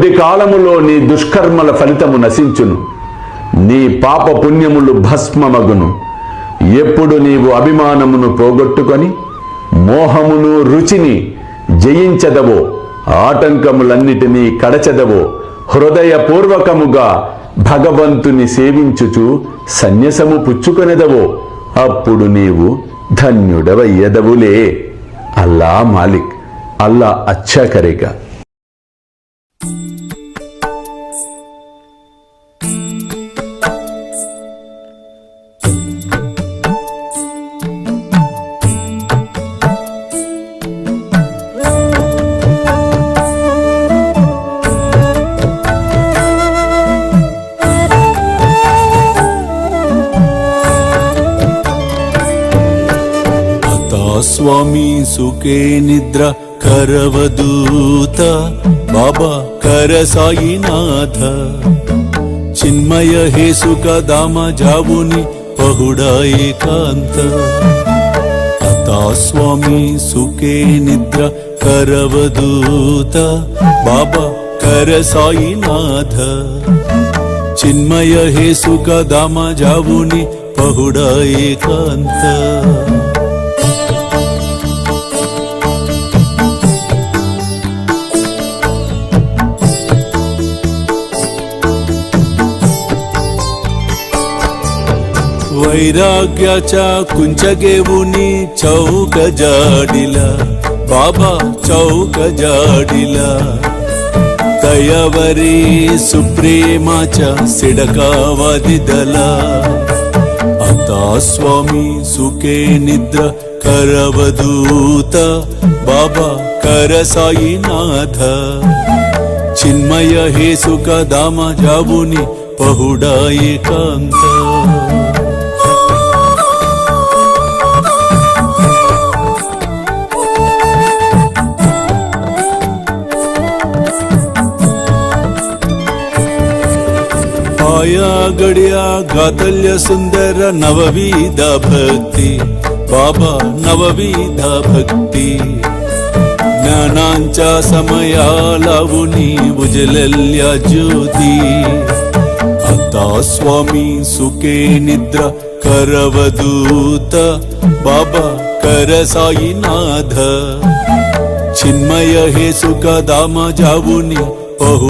కొద్ది కాలములో నీ దుష్కర్మల ఫలితము నశించును, నీ పాప పుణ్యములు భస్మమగును. ఎప్పుడు నీవు అభిమానమును పోగొట్టుకొని మోహమును రుచిని జయించదవో, ఆటంకములన్నిటినీ కడచెదవో, హృదయపూర్వకముగా భగవంతుని సేవించుచు సన్యసము పుచ్చుకొనెదవో, అప్పుడు నీవు ధన్యుడవయ్యదవులే. అల్లా మాలిక్, అల్లా అచ్చా కరేగా. ಸ್ವಾಮಿ ಸುಖೇ ನಿದ್ರ ಕರವದೂತ ಬಾಬಾ ಕರ ಸಾಯಿನಾಥ ಚಿನ್ಮಯ ಹೇ ಸುಖ ಧಾಮ ಜಾವುನಿ ಪಹುಡ ಏಕಾಂತ ಅತಾ ಸ್ವಾಮಿ ಸುಖೇ ನಿದ್ರ ಕರವದೂತ ಬಾಬಾ ಕರ ಸಾಯಿನಾಥ ಚಿನ್ಮಯ ಹೇ ಸುಖ ಧಾಮ ಜಾವುನಿ ಪಹುಡ ಏಕಾಂತ वैराग्याच्या कुंचगेवुनी चौक जाडिला बाबा चौक जाडिला दयावरी सुप्रेमाच्या सिडकावादिदला आता स्वामी सुखे निद्र करवदूत बाबा कर साईनाथ चिन्मय हे सुख धाम जावुनी पहुडा एकांत आया गड्या गातल्य सुंदर नवविध भक्ती बाबा नवविध भक्ती ज्ञानांच्या समयाला उनी उजलल्या ज्योती आता स्वामी सुखे निद्रा करवदूत बाबा कर साईनाथ चिन्मय हे सुख धाम जावुनी पहु